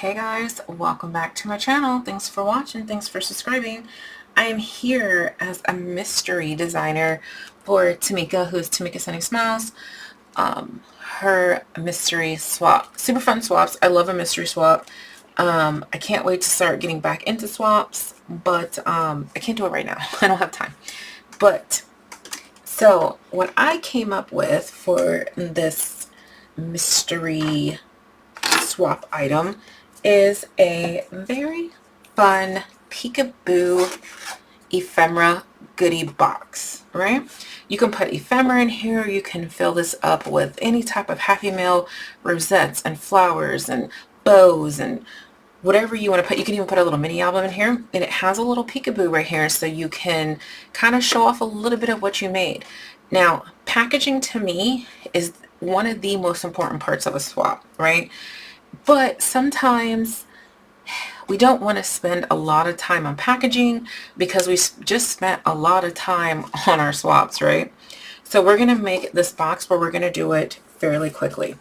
Hey guys, welcome back to my channel. Thanks for watching. Thanks for subscribing. I am here as a mystery designer for Tamika, who's Tamika Sending Smiles. Her mystery swap. Super fun swaps. I love a mystery swap. I can't wait to start getting back into swaps, but I can't do it right now. I don't have time. But so what I came up with for this mystery swap item is a very fun peekaboo ephemera goodie box, right? You can put ephemera in here. You can fill this up with any type of Happy Mail rosettes and flowers and bows and whatever you want to put. You can even put a little mini album in here, and it has a little peekaboo right here so you can kind of show off a little bit of what you made. Now, packaging to me is one of the most important parts of a swap, right? But sometimes we don't want to spend a lot of time on packaging because we just spent a lot of time on our swaps, right? So we're going to make this box where we're going to do it fairly quickly.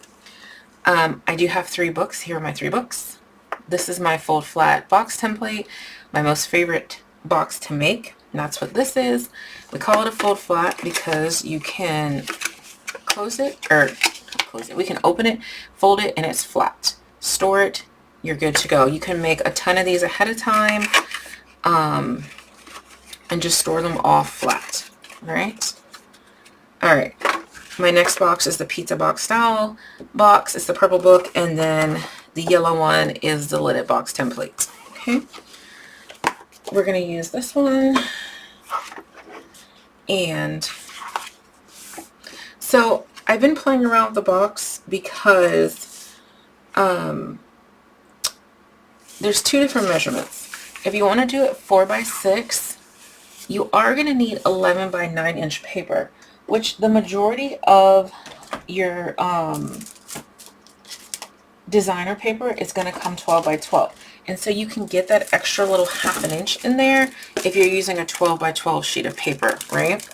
I do have 3 books. Here are my 3 books. This is my fold flat box template, my most favorite box to make. And that's what this is. We call it a fold flat because you can close it, or close it. We can open it, fold it, and it's flat. Store it, you're good to go. You can make a ton of these ahead of time and just store them all flat. All right. My next box is the pizza box style box. It's the purple book, and then the yellow one is the lidded box template. Okay. We're going to use this one. And so I've been playing around with the box because there's 2 different measurements. If you want to do it 4 by 6, you are going to need 11 by 9 inch paper, which the majority of your designer paper is going to come 12 by 12. And so you can get that extra little half an inch in there if you're using a 12 by 12 sheet of paper, right?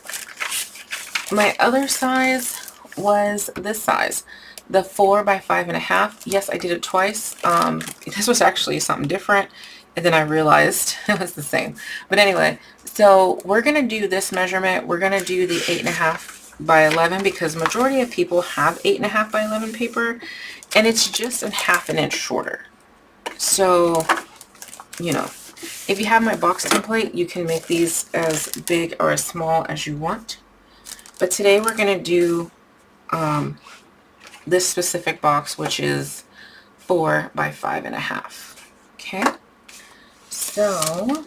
My other size was this size, the 4 by 5.5. Yes, I did it twice. This was actually something different, and then I realized it was the same. But anyway, so we're going to do this measurement. We're going to do the 8.5 by 11 because majority of people have 8.5 by 11 paper, and it's just a half an inch shorter. So, you know, if you have my box template, you can make these as big or as small as you want. But today we're going to do this specific box, which is 4 by 5.5. Okay, so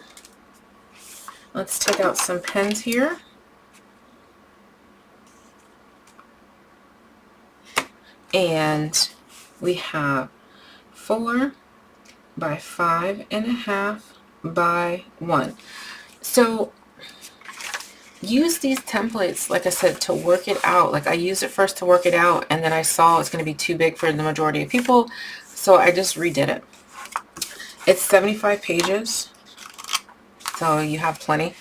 let's take out some pens here. And we have 4 by 5.5 by 1. So use these templates, like I said, to work it out. Like I used it first to work it out, and then I saw it's going to be too big for the majority of people, so I just redid it. It's 75 pages, so you have plenty.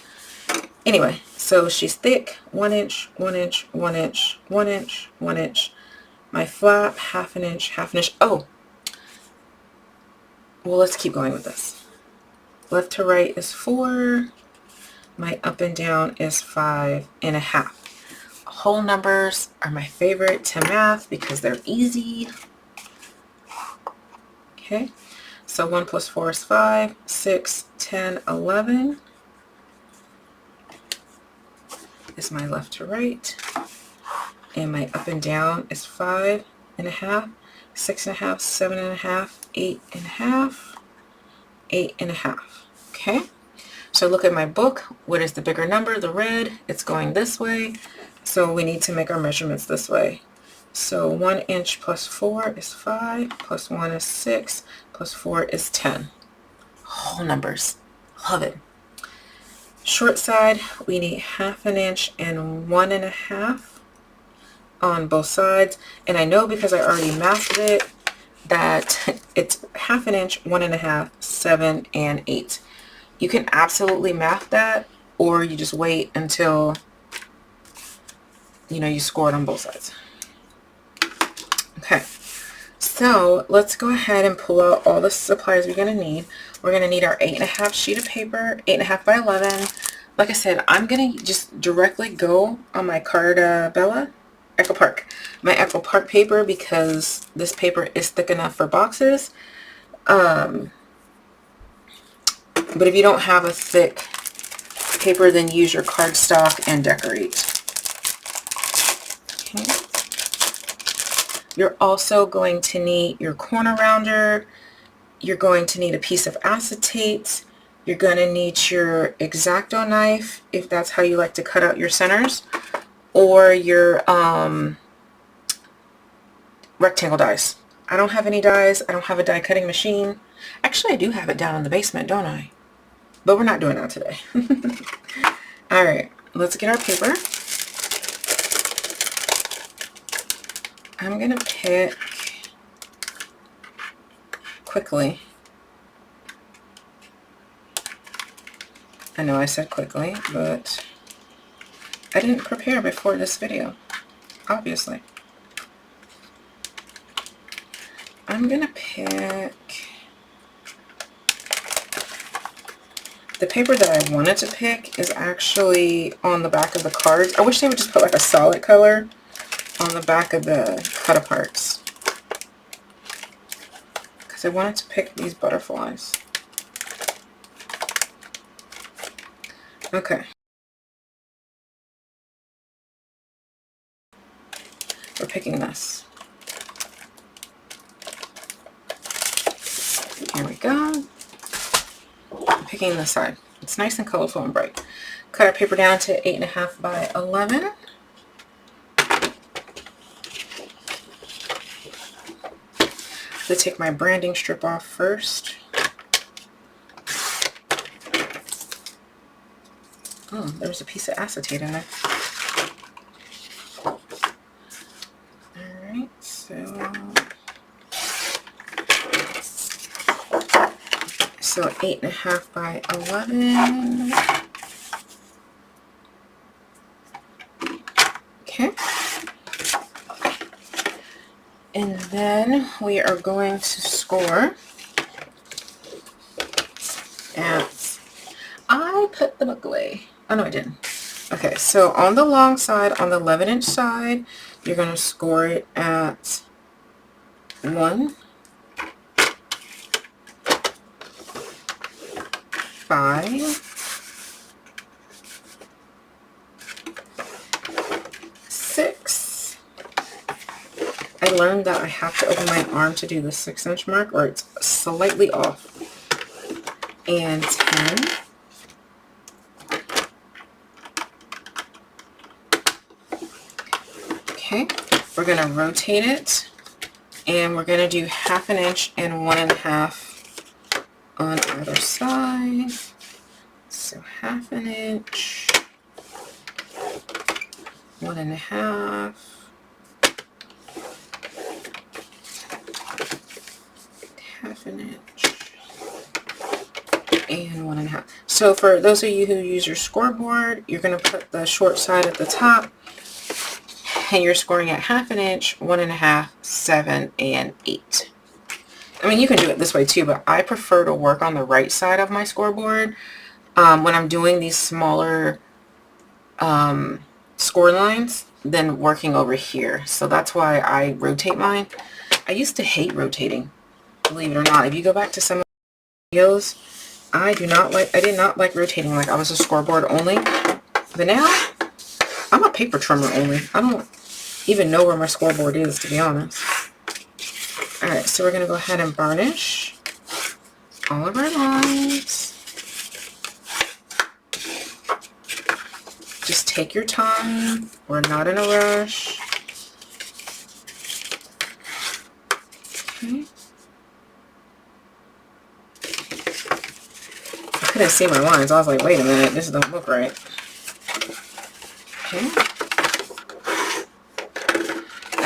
Anyway, so she's thick, 1 inch, 1 inch, 1 inch, 1 inch, 1 inch. My flap, half an inch, half an inch. Oh, well, let's keep going with this. Left to right is 4. My up and down is 5.5. Whole numbers are my favorite to math because they're easy. Okay, so 1 plus 4 is 5, 6, 10, 11 is my left to right. And my up and down is 5.5, 6.5, 7.5, 8.5, 8.5. Okay. So look at my book. What is the bigger number? The red. It's going this way. So we need to make our measurements this way. So 1 inch plus 4 is 5, plus 1 is 6, plus 4 is 10. Whole numbers. Love it. Short side, we need half an inch and 1.5 on both sides. And I know because I already mathed it that it's half an inch, 1.5, 7, and 8. You can absolutely math that, or you just wait until, you know, you score it on both sides. Okay, So let's go ahead and pull out all the supplies we're going to need. We're going to need our 8.5 sheet of paper, 8.5 by 11. Like I said, I'm going to just directly go on my Cardstock, Echo Park, my Echo Park paper, because this paper is thick enough for boxes. But if you don't have a thick paper, then use your cardstock and decorate. Okay. You're also going to need your corner rounder. You're going to need a piece of acetate. You're going to need your X-Acto knife, if that's how you like to cut out your centers, or your rectangle dies. I don't have any dies. I don't have a die cutting machine. Actually, I do have it down in the basement, don't I? But we're not doing that today. All right, let's get our paper. I'm going to pick quickly. I know I said quickly, but I didn't prepare before this video, obviously. I'm going to pick the paper that I wanted to pick is actually on the back of the cards. I wish they would just put like a solid color on the back of the cut aparts, because I wanted to pick these butterflies. Okay. We're picking this. Here we go. I'm picking this side. It's nice and colorful and bright. Cut our paper down to 8.5 by 11. To take my branding strip off first. Oh, there's a piece of acetate in there. Alright, so 8.5 by 11. Okay. And then we are going to score at, I put the book away. Oh, no, I didn't. Okay, so on the long side, on the 11-inch side, you're going to score it at 1, 5, 6. I learned that I have to open my arm to do the 6-inch mark, or it's slightly off. And 10. Okay, we're going to rotate it, and we're going to do 1/2 inch and 1.5 on either side. So 1/2 inch, 1.5, 1/2 inch, and 1.5. So for those of you who use your scoreboard, you're going to put the short side at the top, and you're scoring at 1/2 inch, 1.5, 7, and 8. I mean, you can do it this way too, but I prefer to work on the right side of my scoreboard when I'm doing these smaller score lines than working over here. So that's why I rotate mine. I used to hate rotating, believe it or not. If you go back to some of the videos, I did not like rotating. Like, I was a scoreboard only. But now I'm a paper trimmer only. I don't even know where my scoreboard is, to be honest. Alright, so we're going to go ahead and varnish all of our lines. Just take your time. We're not in a rush. Okay. I couldn't see my lines. I was like, wait a minute, this don't look right. Okay.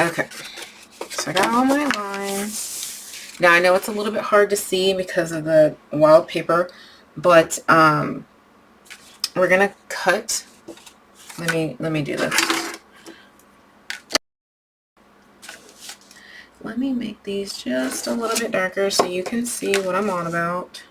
Okay. So I got all my lines. Now I know it's a little bit hard to see because of the wild paper, but we're gonna cut. Let me do this. let me make these just a little bit darker so you can see what I'm on about.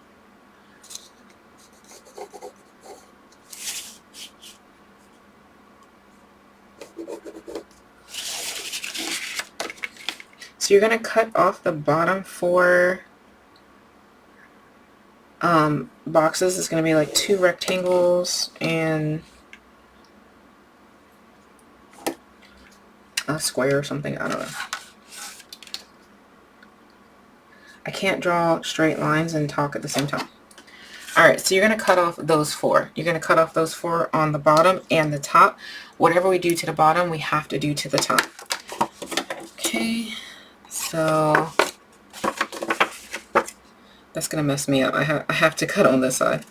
So you're going to cut off the bottom 4 boxes. It's going to be like 2 rectangles and a square or something. I don't know. I can't draw straight lines and talk at the same time. Alright, so you're going to cut off those 4. You're going to cut off those 4 on the bottom and the top. Whatever we do to the bottom, we have to do to the top. Okay, so that's going to mess me up. I have to cut on this side.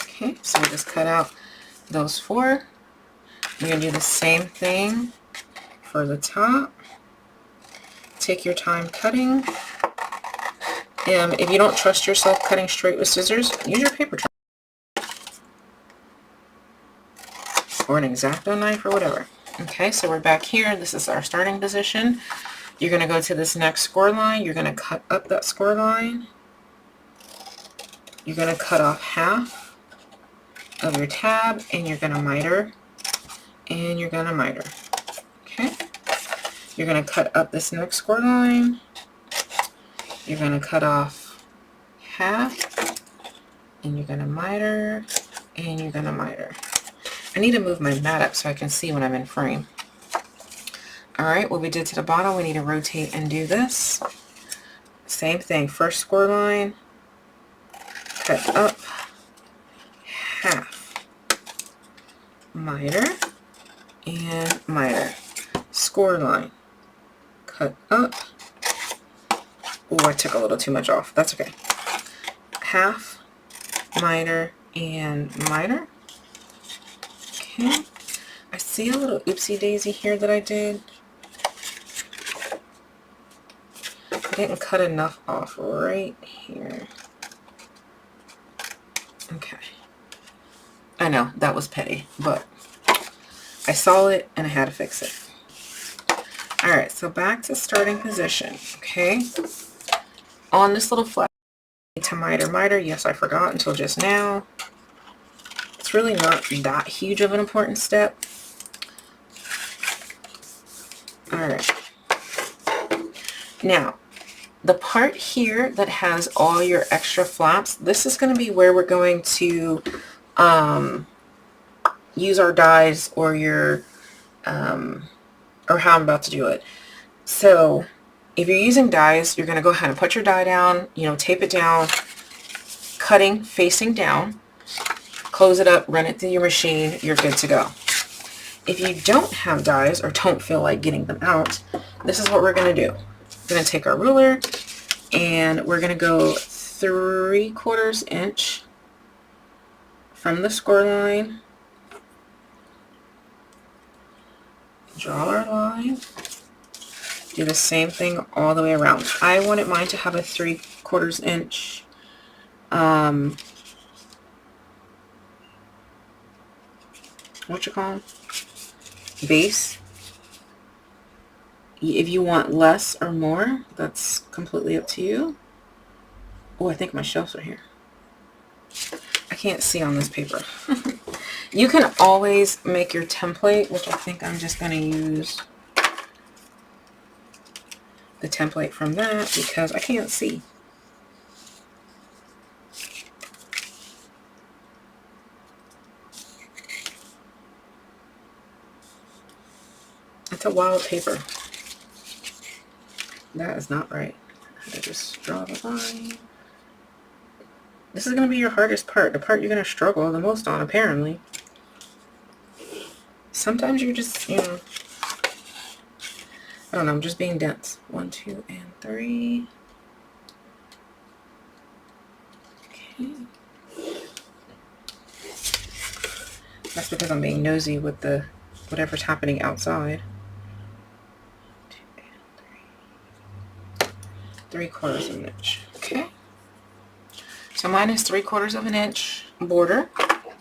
Okay, so we just cut out those 4. We're going to do the same thing for the top. Take your time cutting. If you don't trust yourself cutting straight with scissors, use your paper trimmer or an X-Acto knife or whatever. Okay, so we're back here. This is our starting position. You're going to go to this next score line. You're going to cut up that score line. You're going to cut off half of your tab, and you're going to miter, and you're going to miter. Okay, you're going to cut up this next score line. You're going to cut off half, and you're going to miter, and you're going to miter. I need to move my mat up so I can see when I'm in frame. Alright, what we did to the bottom, we need to rotate and do this. Same thing, first score line, cut up half, miter, and miter. Score line, cut up. Oh, I took a little too much off. That's okay. Half, miter, and miter. Okay. I see a little oopsie daisy here that I did. I didn't cut enough off right here. Okay. I know, that was petty, but I saw it and I had to fix it. Alright, so back to starting position, okay? On this little flat, to miter. Yes, I forgot until just now. It's really not that huge of an important step. Alright. Now, the part here that has all your extra flaps, this is going to be where we're going to use our dies or your, or how I'm about to do it. So, if you're using dies, you're going to go ahead and put your die down, tape it down, cutting facing down, close it up, run it through your machine, you're good to go. If you don't have dies or don't feel like getting them out, this is what we're going to do. We're going to take our ruler and we're going to go 3/4 inch from the score line, draw our line, do the same thing all the way around. I wanted mine to have a 3/4 inch base. If you want less or more, that's completely up to you. Oh, I think my shelves are here. I can't see on this paper. You can always make your template, which I think I'm just going to use the template from that because I can't see. It's a wild paper. That is not right. I have to just draw the line. This is going to be your hardest part, the part you're going to struggle the most on, apparently. Sometimes you're just, I don't know, I'm just being dense. 1, 2, and 3. Okay. That's because I'm being nosy with the whatever's happening outside. 2 and 3. 3/4 inch. Okay. So mine is 3/4 inch border.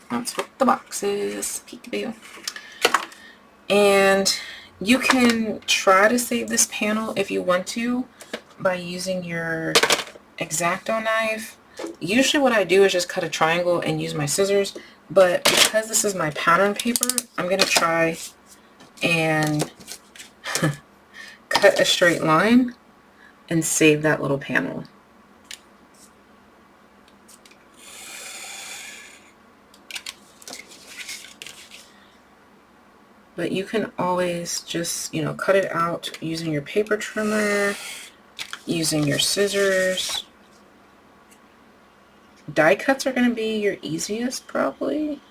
That's what the box is. Peekaboo. And you can try to save this panel if you want to by using your X-Acto knife. Usually what I do is just cut a triangle and use my scissors, but because this is my pattern paper, I'm going to try and cut a straight line and save that little panel. But you can always just, you know, cut it out using your paper trimmer, using your scissors. Die cuts are going to be your easiest, probably.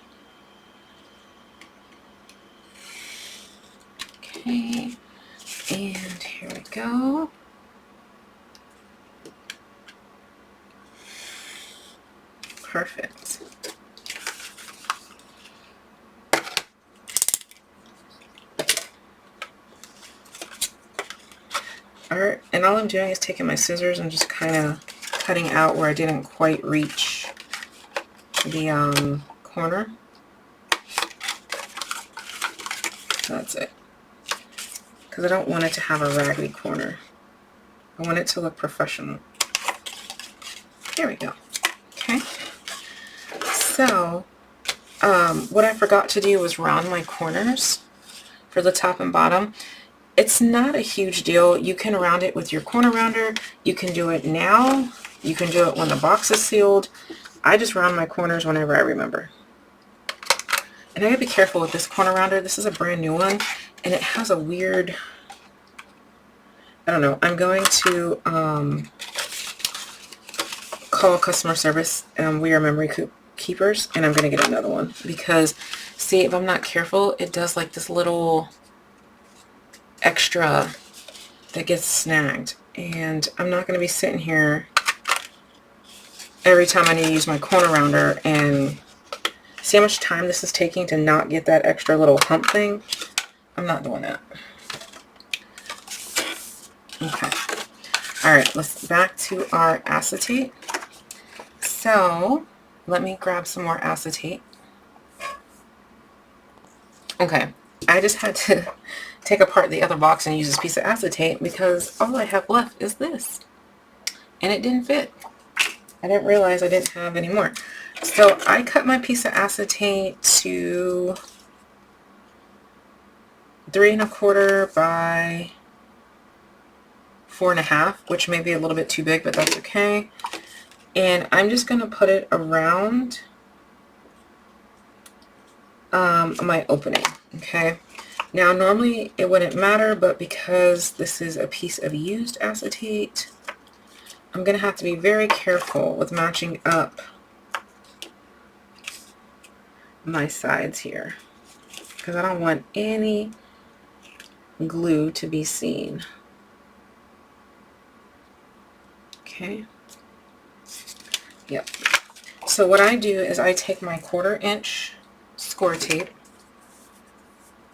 Okay, and here we go. Perfect. Alright, and all I'm doing is taking my scissors and just kind of cutting out where I didn't quite reach the corner. That's it. Because I don't want it to have a raggedy corner. I want it to look professional. There we go. Okay. So, what I forgot to do was round my corners for the top and bottom. It's not a huge deal. You can round it with your corner rounder. You can do it now. You can do it when the box is sealed. I just round my corners whenever I remember. And I gotta be careful with this corner rounder. This is a brand new one, and it has a weird, I don't know. I'm going to call customer service. We are memory keepers, and I'm gonna get another one because, see, if I'm not careful, it does like this little extra that gets snagged, and I'm not going to be sitting here every time I need to use my corner rounder and see how much time this is taking to not get that extra little hump thing. I'm not doing that. Okay. Alright, let's back to our acetate. So let me grab some more acetate. Okay, I just had to take apart the other box and use this piece of acetate because all I have left is this. And it didn't fit. I didn't realize I didn't have any more. So I cut my piece of acetate to 3 1/4 by 4 1/2, which may be a little bit too big, but that's okay. And I'm just going to put it around my opening. Okay. Now, normally it wouldn't matter, but because this is a piece of used acetate, I'm going to have to be very careful with matching up my sides here because I don't want any glue to be seen. Okay. Yep. So what I do is I take my 1/4 inch score tape,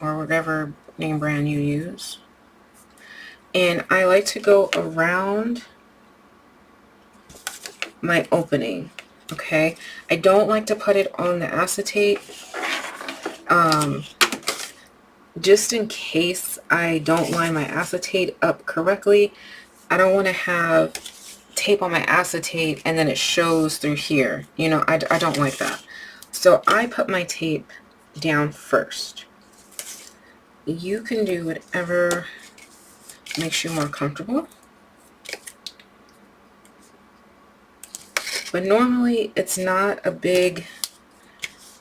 or whatever name brand you use, and I like to go around my opening. Okay, I don't like to put it on the acetate just in case I don't line my acetate up correctly. I don't want to have tape on my acetate and then it shows through here. You know, I don't like that. So I put my tape down first. You can do whatever makes you more comfortable. But normally it's not a big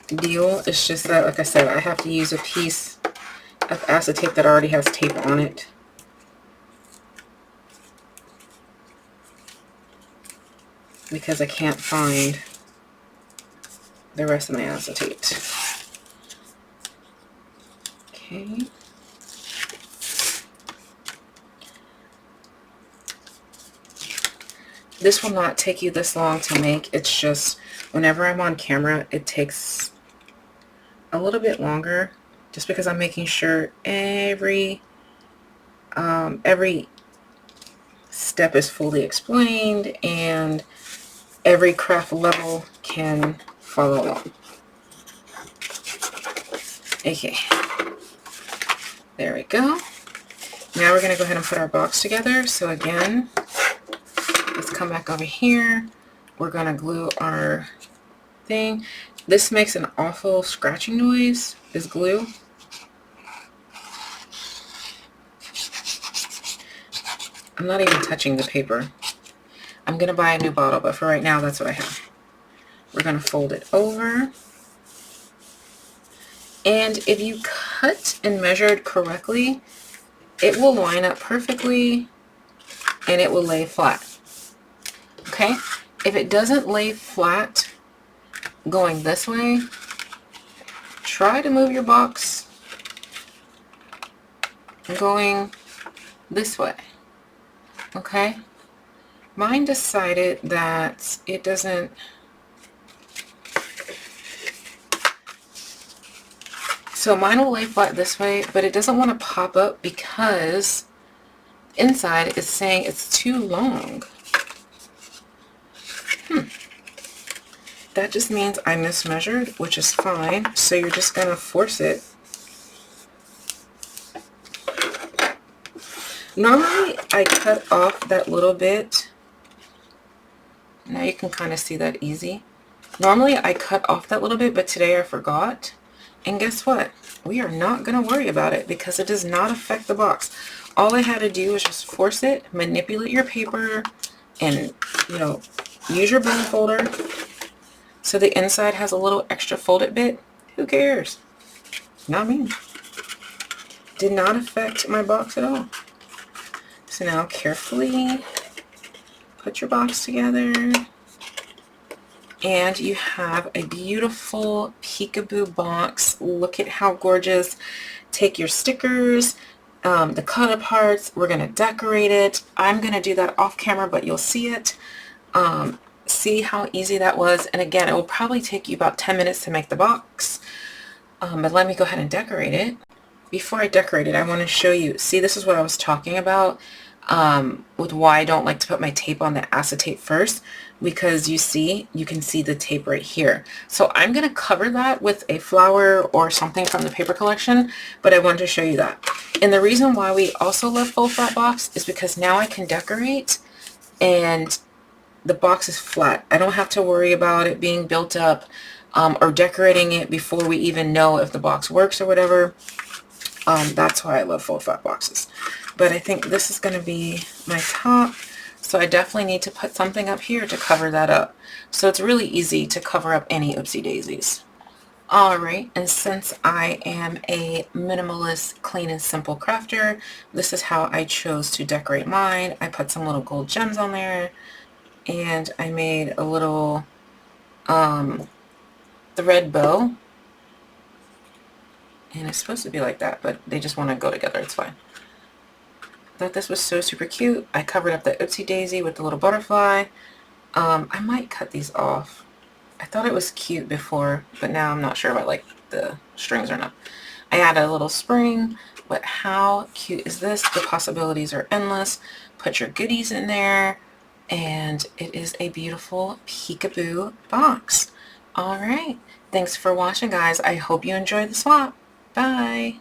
deal. It's just that, like I said, I have to use a piece of acetate that already has tape on it. Because I can't find the rest of my acetate. Okay. This will not take you this long to make. It's just whenever I'm on camera, it takes a little bit longer just because I'm making sure every step is fully explained and every craft level can follow along. Okay, there we go. Now we're going to go ahead and put our box together. So again, let's come back over here. We're going to glue our thing. This makes an awful scratching noise, this glue. I'm not even touching the paper. I'm going to buy a new bottle, but for right now, that's what I have. We're going to fold it over. And if you cut and measured correctly, it will line up perfectly and it will lay flat. Okay? If it doesn't lay flat going this way, try to move your box going this way. Okay? Mine decided that it doesn't. So mine will lay flat this way, but it doesn't want to pop up because inside is saying it's too long. That just means I mismeasured, which is fine. So you're just going to force it. Normally I cut off that little bit. Now you can kind of see that easy. Normally I cut off that little bit, but today I forgot. And guess what? We are not going to worry about it because it does not affect the box. All I had to do was just force it, manipulate your paper, and, you know, use your bone folder. So the inside has a little extra folded bit. Who cares? Not me. Did not affect my box at all. So now carefully put your box together. And you have a beautiful peekaboo box. Look at how gorgeous. Take your stickers, the cut parts. We're going to decorate it. I'm going to do that off camera, but you'll see it. See how easy that was. And again, it will probably take you about 10 minutes to make the box. But let me go ahead and decorate it. Before I decorate it, I want to show you. See, this is what I was talking about with why I don't like to put my tape on the acetate first. Because you can see the tape right here. So I'm going to cover that with a flower or something from the paper collection, but I wanted to show you that. And the reason why we also love full flat box is because now I can decorate and the box is flat. I don't have to worry about it being built up or decorating it before we even know if the box works or whatever. That's why I love full flat boxes. But I think this is going to be my top. So I definitely need to put something up here to cover that up. So it's really easy to cover up any oopsie daisies. Alright, and since I am a minimalist, clean and simple crafter, this is how I chose to decorate mine. I put some little gold gems on there, and I made a little thread bow. And it's supposed to be like that, but they just want to go together, it's fine. Thought this was so super cute. I covered up the oopsie daisy with the little butterfly. I might cut these off. I thought it was cute before, but now I'm not sure about like the strings or not. I added a little spring, but how cute is this? The possibilities are endless. Put your goodies in there, and it is a beautiful peekaboo box. All right, thanks for watching, guys. I hope you enjoyed the swap. Bye.